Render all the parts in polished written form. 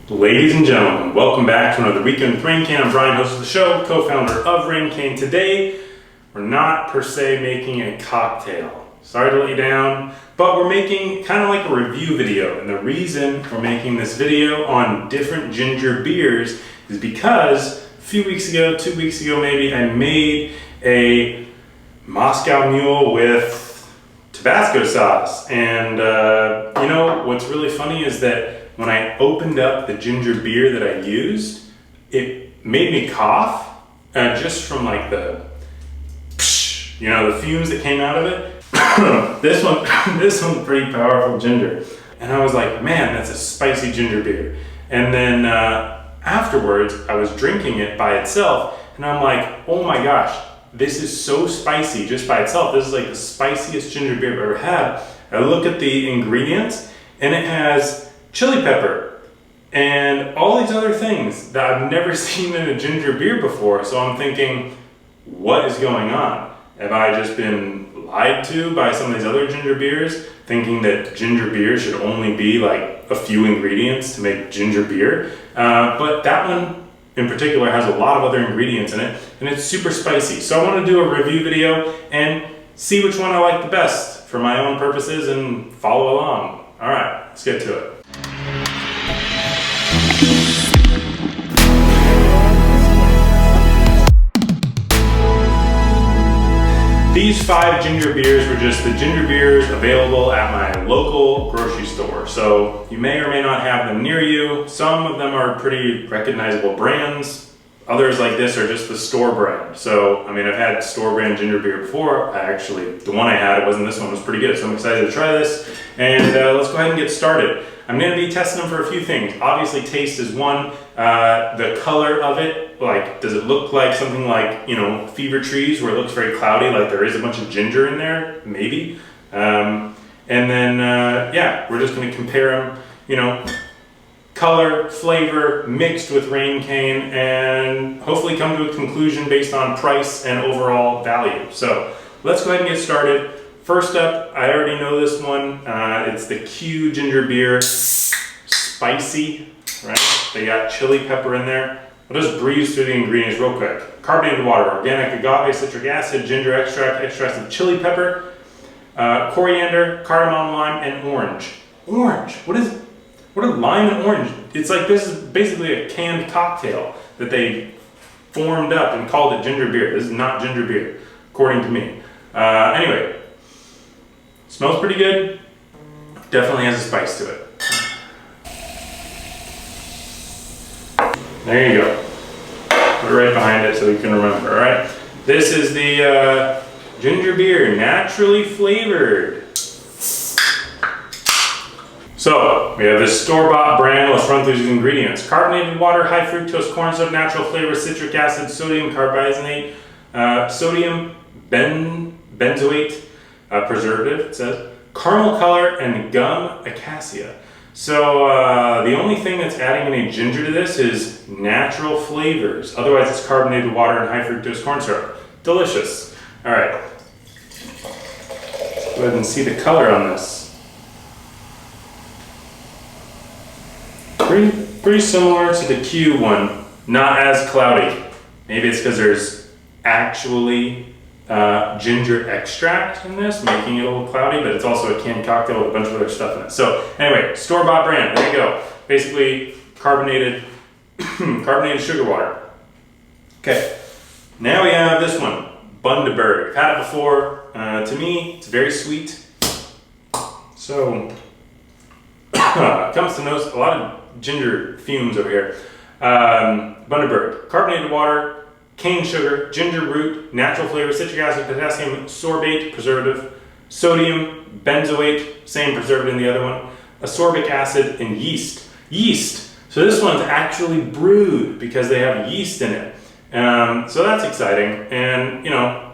Ladies and gentlemen, welcome back to another weekend with Reigncane. I'm Brian, host of the show, co-founder of Reigncane. Today, we're not per se making a cocktail. Sorry to let you down, but we're making kind of like a review video. And the reason we're making this video on different ginger beers is because a few weeks ago, 2 weeks ago maybe, I made a Moscow Mule with Tabasco sauce. And you know, what's really funny is that when I opened up the ginger beer that I used, it made me cough just from like the fumes that came out of it. this one's pretty powerful ginger. And I was like, man, that's a spicy ginger beer. And then afterwards, I was drinking it by itself, and I'm like, oh my gosh, this is so spicy just by itself. This is like the spiciest ginger beer I've ever had. I look at the ingredients, and it has chili pepper and all these other things that I've never seen in a ginger beer before. So I'm thinking, what is going on? Have I just been lied to by some of these other ginger beers, thinking that ginger beer should only be like a few ingredients to make ginger beer? But that one in particular has a lot of other ingredients in it, and it's super spicy. So I want to do a review video and see which one I like the best for my own purposes and follow along. All right, let's get to it. These 5 ginger beers were just the ginger beers available at my local grocery store. So you may or may not have them near you. Some of them are pretty recognizable brands. Others like this are just the store brand. So, I mean, I've had store brand ginger beer before. The one I had, it wasn't this one, was pretty good. So I'm excited to try this. And let's go ahead and get started. I'm gonna be testing them for a few things. Obviously, taste is one. The color of it, like, does it look like something like, you know, Fever Trees, where it looks very cloudy, like there is a bunch of ginger in there? Maybe. And then, yeah, we're just gonna compare them, you know, color, flavor, mixed with Reigncane, and hopefully come to a conclusion based on price and overall value. So let's go ahead and get started. First up, I already know this one. It's the Q ginger beer, spicy, right? They got chili pepper in there. I'll just breeze through the ingredients real quick. Carbonated water, organic agave, citric acid, ginger extract, extracts of chili pepper, coriander, cardamom, lime, and orange. Orange, what are lime and orange? It's like, this is basically a canned cocktail that they formed up and called it ginger beer. This is not ginger beer, according to me. Anyway, smells pretty good. Definitely has a spice to it. There you go. Put it right behind it so you can remember, all right? This is the ginger beer, naturally flavored. So, we have this store-bought brand. Let's run through these ingredients. Carbonated water, high fructose corn syrup, natural flavor, citric acid, sodium carbonate, sodium benzoate, preservative, it says, caramel color, and gum acacia. So, the only thing that's adding any ginger to this is natural flavors. Otherwise, it's carbonated water and high fructose corn syrup. Delicious. All right. Let's go ahead and see the color on this. Pretty similar to the Q one, not as cloudy. Maybe it's because there's actually ginger extract in this, making it a little cloudy, but it's also a canned cocktail with a bunch of other stuff in it. So anyway, store-bought brand, there you go. Basically carbonated sugar water. Okay, now we have this one, Bundaberg. I've had it before. To me, it's very sweet. So, comes to nose a lot of ginger fumes over here. Bundaberg, carbonated water, cane sugar, ginger root, natural flavor, citric acid, potassium sorbate, preservative, sodium benzoate, same preservative in the other one, ascorbic acid, and yeast. Yeast. So this one's actually brewed because they have yeast in it. So that's exciting. And, you know,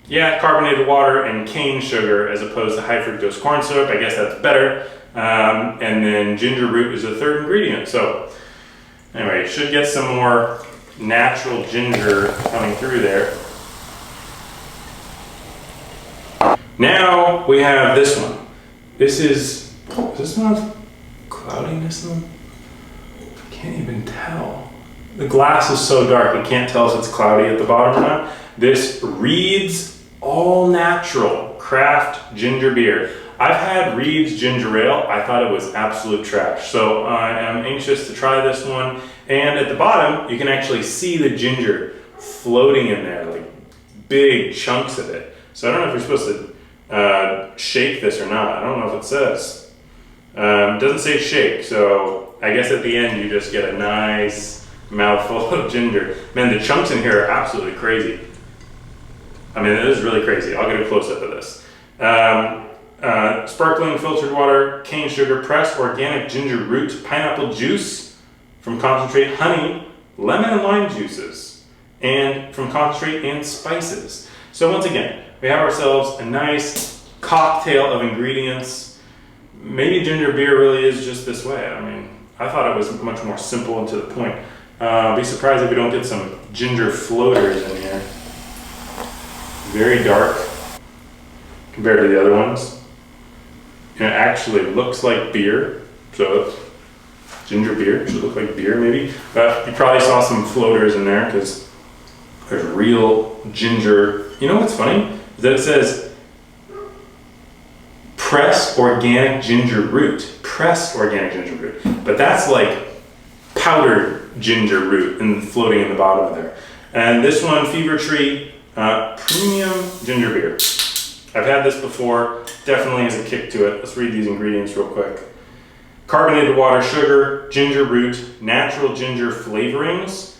yeah, carbonated water and cane sugar as opposed to high fructose corn syrup. I guess that's better. And then ginger root is the third ingredient. So anyway, should get some more natural ginger coming through there. Now we have this one. This one have cloudiness in them? the glass is so dark, you can't tell if it's cloudy at the bottom or not. This reads all natural craft ginger beer. I've had Reed's ginger ale. I thought it was absolute trash. So I am anxious to try this one. And at the bottom, you can actually see the ginger floating in there, like big chunks of it. So I don't know if you're supposed to shake this or not. I don't know if it says. It doesn't say shake, so I guess at the end you just get a nice mouthful of ginger. Man, the chunks in here are absolutely crazy. I mean, it is really crazy. I'll get a close-up of this. Sparkling filtered water, cane sugar, pressed organic ginger root, pineapple juice from concentrate, honey, lemon and lime juices, and from concentrate and spices. So once again, we have ourselves a nice cocktail of ingredients. Maybe ginger beer really is just this way. I mean, I thought it was much more simple and to the point. I'll be surprised if we don't get some ginger floaters in here. Very dark compared to the other ones. And it actually looks like beer, so it's ginger beer, should look like beer maybe. But you probably saw some floaters in there because there's real ginger. You know what's funny? Is that it says pressed organic ginger root. Pressed organic ginger root. But that's like powdered ginger root and floating in the bottom of there. And this one, Fever Tree Premium Ginger Beer. I've had this before, definitely has a kick to it. Let's read these ingredients real quick. Carbonated water, sugar, ginger root, natural ginger flavorings.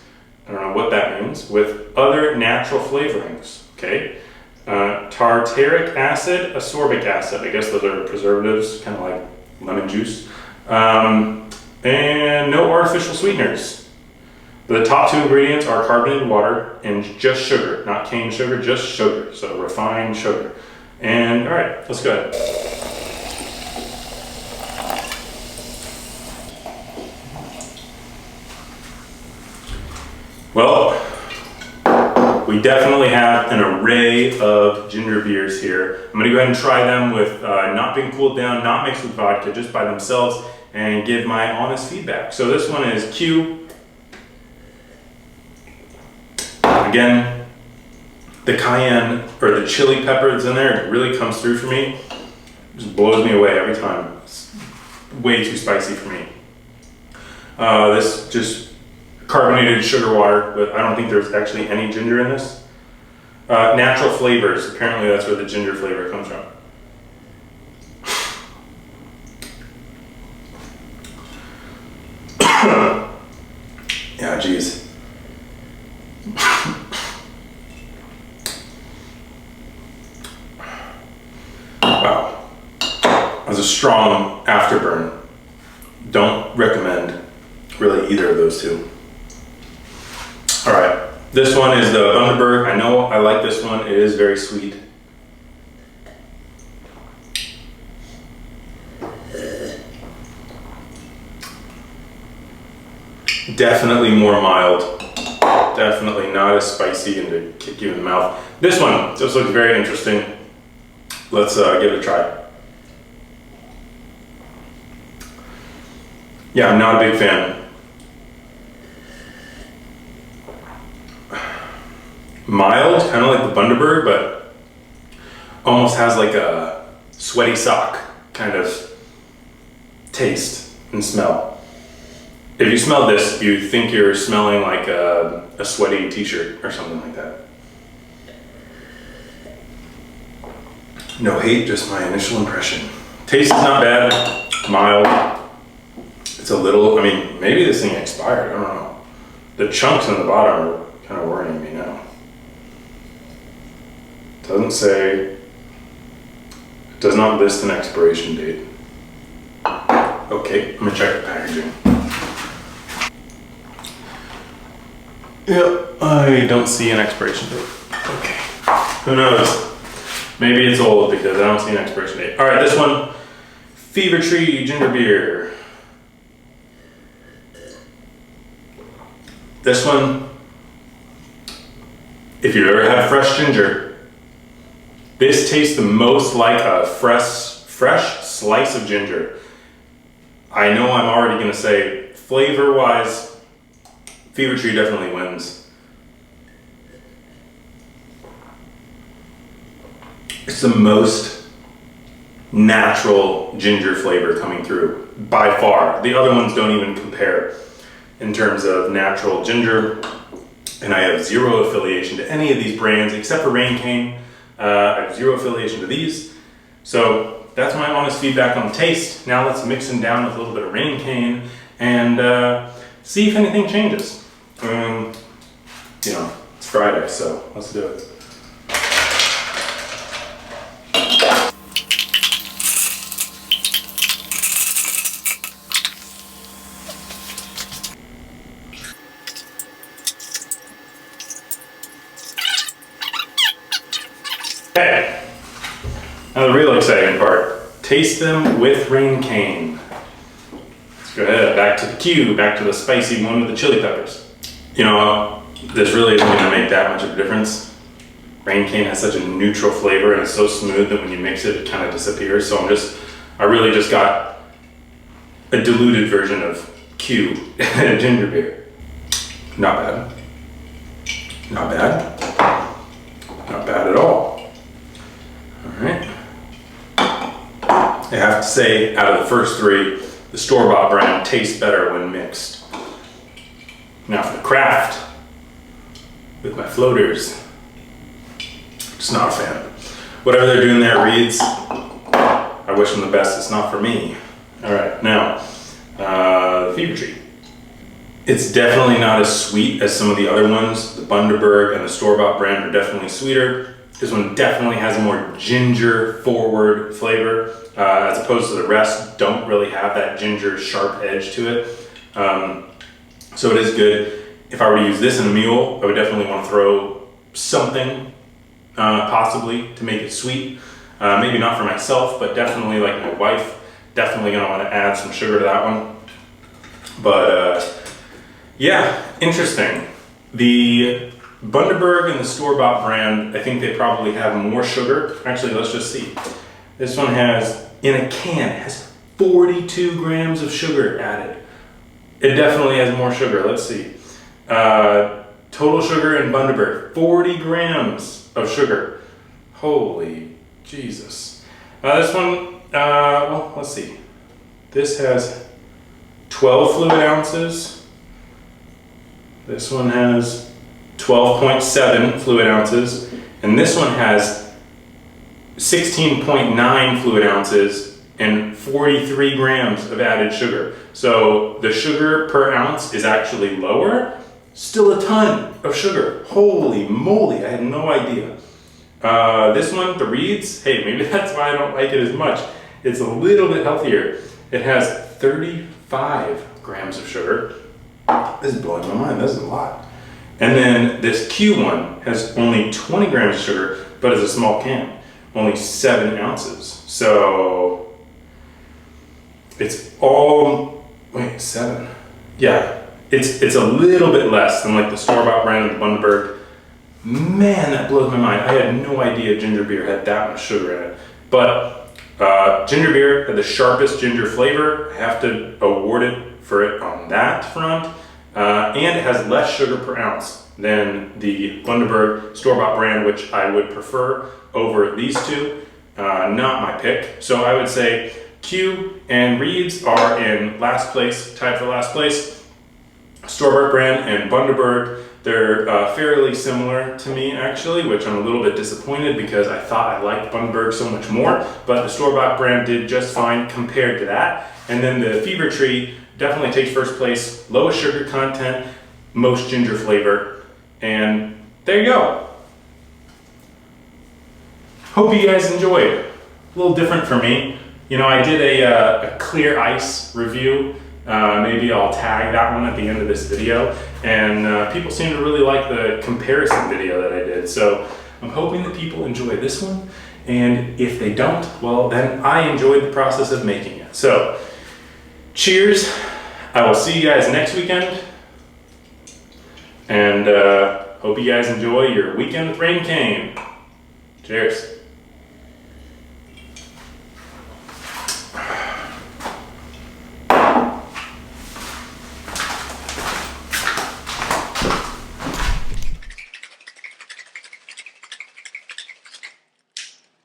I don't know what that means. With other natural flavorings, okay? Tartaric acid, ascorbic acid. I guess those are preservatives, kind of like lemon juice. And no artificial sweeteners. The top two ingredients are carbonated water and just sugar, not cane sugar, just sugar, so refined sugar. And all right, let's go ahead. Well, we definitely have an array of ginger beers here. I'm gonna go ahead and try them with not being cooled down, not mixed with vodka, just by themselves, and give my honest feedback. So this one is Q. Again, the cayenne or the chili pepper that's in there, it really comes through for me. It just blows me away every time. It's way too spicy for me. This just carbonated sugar water, but I don't think there's actually any ginger in this. Natural flavors, apparently that's where the ginger flavor comes from. Yeah, geez. Wow, that was a strong afterburn. Don't recommend really either of those two. All right, this one is the Bundaberg. I know I like this one. It is very sweet. Definitely more mild. Definitely not as spicy and to kick you in the mouth. This one just looks very interesting. Let's give it a try. Yeah, I'm not a big fan. Mild, kind of like the Bundaberg, but almost has like a sweaty sock kind of taste and smell. If you smell this, you think you're smelling like a sweaty t-shirt or something like that. No hate, just my initial impression. Taste is not bad, mild. It's a little, I mean, maybe this thing expired, I don't know. The chunks on the bottom are kind of worrying me now. Doesn't say, does not list an expiration date. Okay, I'm gonna check the packaging. Yep, I don't see an expiration date. Okay, who knows? Maybe it's old because I don't see an expiration date. All right, this one, Fever Tree Ginger Beer. This one, if you ever had fresh ginger, this tastes the most like a fresh slice of ginger. I know I'm already gonna say, flavor-wise, Fever Tree definitely wins. It's the most natural ginger flavor coming through by far. The other ones don't even compare in terms of natural ginger. And I have zero affiliation to any of these brands except for Reigncane. I have zero affiliation to these. So that's my honest feedback on the taste. Now let's mix them down with a little bit of Reigncane and see if anything changes. You know, it's Friday, so let's do it. Okay, now the real exciting part. Taste them with Reigncane. Let's go ahead, back to the Q, back to the spicy one with the chili peppers. You know, this really isn't gonna make that much of a difference. Reigncane has such a neutral flavor and it's so smooth that when you mix it, it kind of disappears. So I really just got a diluted version of Q ginger beer. Not bad. Not bad. Not bad at all. Alright. I have to say, out of the first three, the store-bought brand tastes better when mixed. Now for the craft, with my floaters, just not a fan. Whatever they're doing there, Reeds, I wish them the best, it's not for me. Alright, now, the Fever Tree. It's definitely not as sweet as some of the other ones. The Bundaberg and the store-bought brand are definitely sweeter. This one definitely has a more ginger-forward flavor, as opposed to the rest don't really have that ginger sharp edge to it. So it is good. If I were to use this in a meal, I would definitely want to throw something, possibly, to make it sweet. Maybe not for myself, but definitely like my wife. Definitely gonna want to add some sugar to that one. But yeah, interesting. The Bundaberg and the store-bought brand, I think they probably have more sugar. Actually, let's just see. This one has, in a can, has 42 grams of sugar added. It definitely has more sugar. Let's see. Total sugar in Bundaberg, 40 grams of sugar. Holy Jesus. This one, well, let's see. This has 12 fluid ounces. This one has 12.7 fluid ounces, and this one has 16.9 fluid ounces and 43 grams of added sugar. So the sugar per ounce is actually lower, still a ton of sugar. Holy moly, I had no idea. This one, the Reeds, hey, maybe that's why I don't like it as much. It's a little bit healthier. It has 35 grams of sugar. This is blowing my mind, this is a lot. And then this Q one has only 20 grams of sugar, but it's a small can, only 7 ounces. So it's all, wait, 7. Yeah, it's a little bit less than like the store-bought brand of the Bundaberg. Man, that blows my mind. I had no idea ginger beer had that much sugar in it. But ginger beer had the sharpest ginger flavor. I have to award it for it on that front. And it has less sugar per ounce than the Bundaberg store-bought brand, which I would prefer over these two. Not my pick. So I would say Q and Reeds are in last place, tied for last place. Store-bought brand and Bundaberg, they're fairly similar to me actually, which I'm a little bit disappointed because I thought I liked Bundaberg so much more, but the store-bought brand did just fine compared to that. And then the Fever Tree definitely takes first place, lowest sugar content, most ginger flavor, and there you go. Hope you guys enjoyed. A little different for me. You know, I did a clear ice review. Maybe I'll tag that one at the end of this video. And people seem to really like the comparison video that I did. So I'm hoping that people enjoy this one. And if they don't, well, then I enjoyed the process of making it. So cheers. I will see you guys next weekend. And hope you guys enjoy your weekend with Reigncane. Cheers.